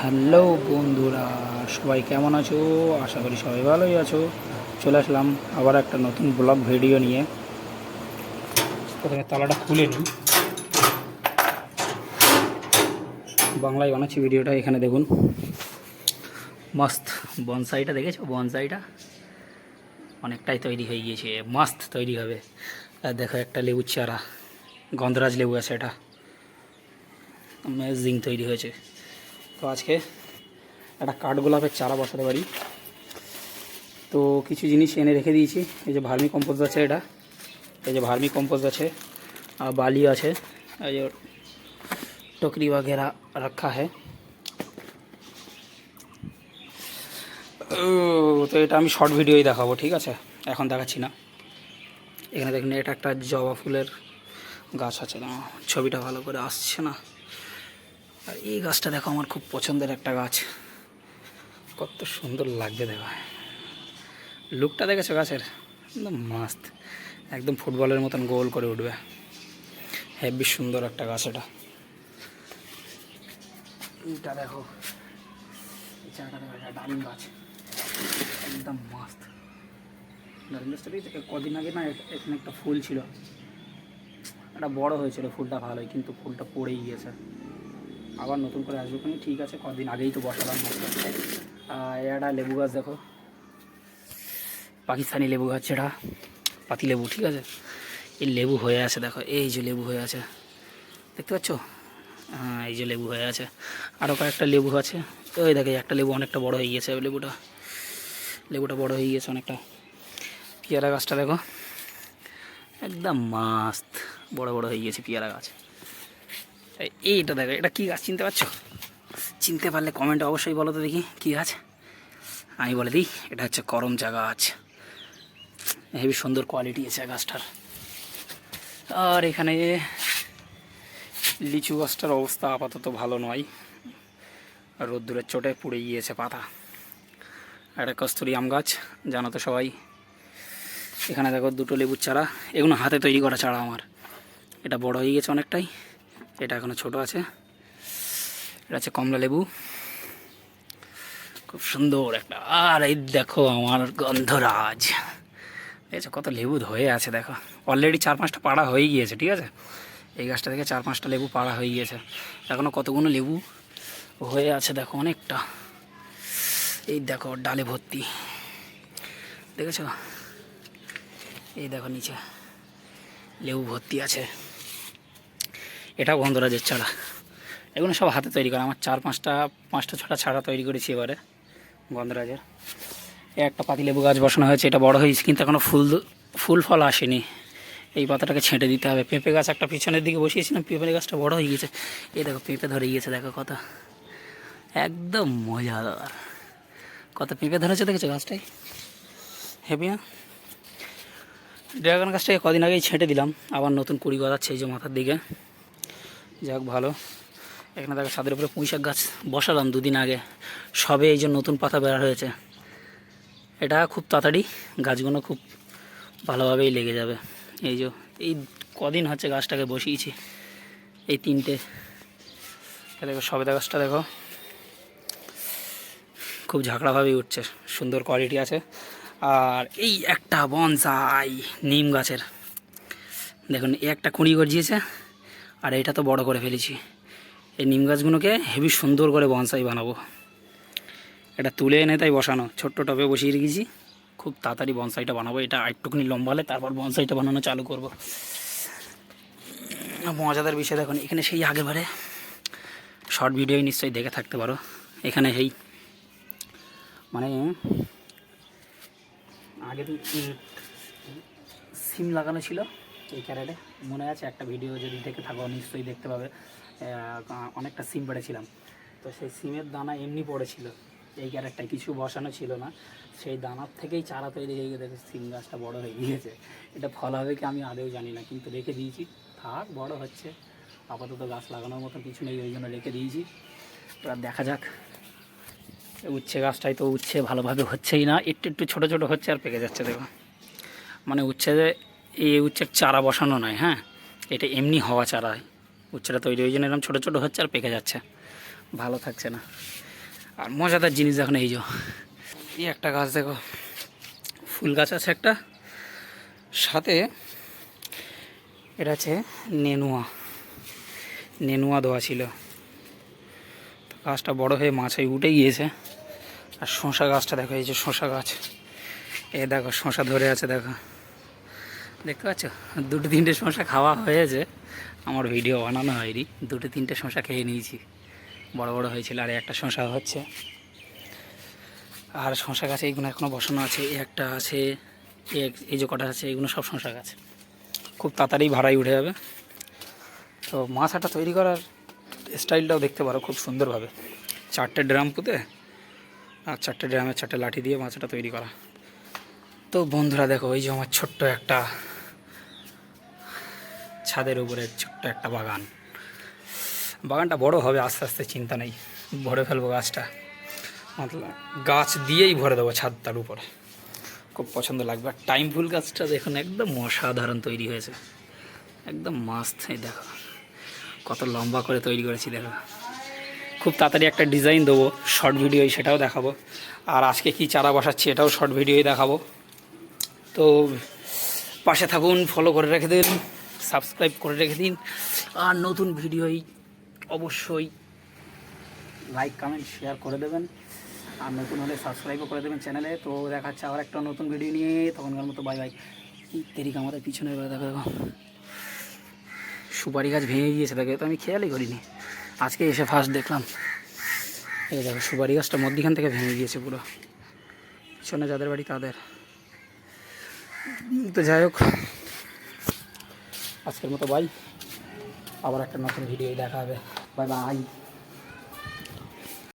Hello বন্ধুরা, সবাই কেমন আছো? আশা করি সবাই ভালোই আছো। চলে আসলাম আবার একটা নতুন ব্লগ ভিডিও নিয়ে। প্রথমে তালাটা খুলে নিই। বাংলায় বানাচ্ছি ভিডিওটা, এখানে দেখুন। মস্ত বনসাইটা দেখেছো? বনসাইটা অনেকটাই তৈরি হয়ে গিয়েছে, মস্ত তৈরি হবে। আর দেখো একটা লেবুর চারা, গন্ধরাজ লেবু আছে, এটা অ্যামেজিং তৈরি হয়েছে। তো আজকে একটা কাঠগোলাপের চারা বসাতে পারি, তো কিছু জিনিস এনে রেখে দিয়েছি। এই যে ভার্মি কম্পোস্ট আছে, এটা এই যে ভার্মি কম্পোস্ট আছে, আর बाली আছে, এই যে टोकरी वगैरह रखा है। তো এটা আমি শর্ট ভিডিওই দেখাবো, ঠিক আছে? এখন দেখাচ্ছি না। এখানে দেখুন, এটা একটা জবা ফুলের গাছ আছে না, ছবিটা ভালো করে আসছে না। আর এই গাছটা দেখো, আমার খুব পছন্দের একটা গাছ, কত সুন্দর লাগবে দেখো। লুকটা দেখেছো গাছের? একদম মাস্ত, একদম ফুটবলের মতন গোল করে উঠবে। হেবি সুন্দর একটা গাছ এটা। এটা দেখো, এই চাটা দেখো, এটা ডালিম গাছ, একদম মাস্ত। ডালিম গাছটা কদিন আগে না এখানে একটা ফুল ছিল, এটা বড় হয়েছিল ফুলটা ভালোই, কিন্তু ফুলটা পড়েই গিয়েছে। আবার নতুন করে আসবে কোনো, ঠিক আছে, কদিন আগেই তো বসালাম। এটা লেবু গাছ দেখো, পাকিস্তানি লেবু গাছ, এটা পাতি লেবু, ঠিক আছে? এই লেবু হয়ে আছে দেখো, এই যে লেবু হয়ে আছে, দেখতে পাচ্ছ? হ্যাঁ, এই যে লেবু হয়ে আছে। আরও কয়েকটা লেবু আছে। ওই দেখে একটা লেবু অনেকটা বড় হয়ে গিয়েছে, লেবুটা বড় হয়ে গিয়েছে অনেকটা। পেয়ারা গাছটা দেখো, একদম মাস্ত বড় বড় হয়ে গিয়েছে পেয়ারা গাছ। এইটা দেখো, এটা কী গাছ চিনতে পারছো? চিনতে পারলে কমেন্টে অবশ্যই বলো তো দেখি কী গাছ। আমি বলে দিই, এটা হচ্ছে করমচা গাছ। হেবি সুন্দর কোয়ালিটি আছে গাছটার। আর এখানে লিচু গাছটার অবস্থা আপাতত ভালো নয়, রোদ্দুরের চোটে পুড়ে গিয়েছে পাতা। একটা কস্তুরি আম গাছ, জানো তো সবাই। এখানে দেখো দুটো লেবুর চারা, এগুলো হাতে তৈরি করা চারা আমার। এটা বড় হয়ে গেছে অনেকটাই, এটা এখনও ছোট আছে। এটা হচ্ছে কমলা লেবু, খুব সুন্দর একটা। আর এই দেখো আমার গন্ধরাজ, দেখছো কত লেবু হয়ে আছে দেখো। অলরেডি 4-5টা পাড়া হয়ে গিয়েছে, ঠিক আছে? এই গাছটা থেকে 4-5টা লেবু পাড়া হয়ে গিয়েছে, এখনও কতগুলো লেবু হয়ে আছে দেখো, অনেকটা। এই দেখো ডালে ভর্তি, দেখেছো? এই দেখো নিচে লেবু ভর্তি আছে। এটাও গন্ধরাজের চারা, এগুলো সব হাতে তৈরি করা আমার। 5টা 6টা চারা তৈরি করেছি এবারে গন্ধরাজের। একটা পাতি লেবু গাছ বসানো হয়েছে, এটা বড় হয়েছে কিন্তু এখনও ফুল ফল আসেনি। এই পাতাটাকে ছেঁটে দিতে হবে। পেঁপে গাছ একটা পিছনের দিকে বসিয়েছিলাম, পেঁপে গাছটা বড় হয়ে গিয়েছে। এই দেখো পেঁপে ধরে গিয়েছে, দেখো কত, একদম মজাদার। কত পেঁপে ধরেছে দেখেছো গাছটায়, হেবি না? ড্রাগন গাছটাকে কদিন আগেই ছেঁটে দিলাম, আবার নতুন কুড়ি গজাচ্ছে এই যে মাথার দিকে। যাক ভালো। এখানে দেখো ছাদের উপরে পুঁইশাক গাছ বসালাম 2 দিন আগে, সবে এই যে নতুন পাতা বের হয়েছে। এটা খুব তাড়াতাড়ি গাছগুলো খুব ভালোভাবেই লেগে যাবে। এই যে এই কদিন হচ্ছে গাছটাকে বসিয়েছি, এই 3টে। দেখো সবেদা গাছটা দেখো, খুব ঝাঁকড়াভাবেই উঠছে, সুন্দর কোয়ালিটি আছে। আর এই একটা বনসাই নিম গাছের, দেখুন এই একটা কুঁড়ি গজিয়েছে, আর এইটা তো বড় করে ফেলেছি। এই নিম গাছগুলোকে হেবি সুন্দর করে বনসাই বানাবো। এটা তুলে এনে তাই বসানো, ছোট্ট টবে বসিয়ে রেখেছি। খুব তাড়াতাড়ি বনসাইটা বানাবো, এটা একটুখানি লম্বা হলে তারপর বনসাইটা বানানো চালু করব। মজাদার বিষয় দেখুন, এখানে সেই আগেবারে শর্ট ভিডিও নিশ্চয়ই দেখে থাকতে পারো। এখানে সেই মানে আগে তো সিম লাগানো ছিল এই ক্যারেটে, মনে আছে? একটা ভিডিও যদি দেখে থাকো নিশ্চয়ই দেখতে পাবে। অনেকটা সিম পেড়েছিলাম, তো সেই সিমের দানা এমনি পড়েছিল এই ক্যারেটটায়, কিছু বসানো ছিল না। সেই দানার থেকেই চারা তৈরি হয়ে গিয়ে দেখো সিম গাছটা বড় হয়ে গিয়েছে। এটা ফল হবে কি আমি আদেও জানি না, কিন্তু রেখে দিয়েছি, থাক বড় হচ্ছে। আপাতত গাছ লাগানোর মতো কিছু নেই, ওই জন্য রেখে দিয়েছি। এবার দেখা যাক। উচ্ছে গাছটাই তো উচ্ছে ভালোভাবে হচ্ছেই না, একটু একটু ছোটো ছোটো হচ্ছে আর পেকে যাচ্ছে দেখো। মানে উচ্ছে এই উচ্ছের চারা বসানো নয়, হ্যাঁ, এটা এমনি হওয়া চারা। উচ্ছেটা তৈরি ওই জন্য এরকম ছোটো ছোটো হচ্ছে আর পেকে যাচ্ছে, ভালো থাকছে না। আর মজাদার জিনিস দেখো না, এই যে এই একটা গাছ দেখো, ফুল গাছ আছে একটা, সাথে এটা আছে নেনুয়া, নেনুয়া দেওয়া ছিল। গাছটা বড় হয়ে মাছায় উঠে গিয়েছে। আর শশা গাছটা দেখো, এই যে শশা গাছ, এ দেখো শশা ধরে আছে দেখো, দেখতে পাচ্ছ? 2-3টে শশা খাওয়া হয়েছে, আমার ভিডিও বানানো হয়নি। 2-3টে শশা খেয়ে নিয়েছি, বড় বড় হয়েছিল। আর একটা শশা হচ্ছে, আর শশা গাছে এইগুলো এখনও বসানো আছে। একটা আছে, এই যে কটা আছে, এইগুলো সব শশা গাছ, খুব তাড়াতাড়ি ভাড়াই উঠে যাবে। তো মাছটা তৈরি করার স্টাইলটাও দেখতে পারো খুব সুন্দরভাবে। 4টে ড্রাম পুঁতে আর 4টে ড্রামের 4টে লাঠি দিয়ে মাছটা তৈরি করা। তো বন্ধুরা দেখো, ওই যে আমার ছোট্ট একটা ছাদের উপরে ছোট্ট একটা বাগান। বাগানটা বড় হবে আস্তে আস্তে, চিন্তা নেই, ভরে ফেলবো গাছটা, মতলব গাছ দিয়েই ভরে দেবো ছাদটার উপরে, খুব পছন্দ লাগবে। আর টাইম ফুল গাছটা দেখুন একদম অসাধারণ তৈরি হয়েছে, একদম মাস্ত। এই দেখো কত লম্বা করে তৈরি করেছি দেখো। খুব তাড়াতাড়ি একটা ডিজাইন দেবো, শর্ট ভিডিও, সেটাও দেখাবো। আর আজকে কি চারা বসাচ্ছি এটাও শর্ট ভিডিওই দেখাবো। তো পাশে থাকুন, ফলো করে রেখে দিন, সাবস্ক্রাইব করে রেখে দিন। আর নতুন ভিডিওই অবশ্যই লাইক কমেন্ট শেয়ার করে দেবেন। আর নতুন হলে সাবস্ক্রাইবও করে দেবেন চ্যানেলে। তো দেখাচ্ছে আবার একটা নতুন ভিডিও নিয়ে, তখনকার মতো বাই বাই। তেরিক আমাদের পিছনে দেখো দেখো সুপারি গাছ ভেঙে গিয়েছে, দেখো তো আমি খেয়ালই করিনি, আজকে এসে ফার্স্ট দেখলাম। এই দেখো সুপারি গাছটা মধ্যিখান থেকে ভেঙে গিয়েছে পুরো, পিছনে যাদের বাড়ি তাদের। তো যাই হোক, আজকের মতো বাই, আবার একটা নতুন ভিডিও দেখা হবে, বাই বাই।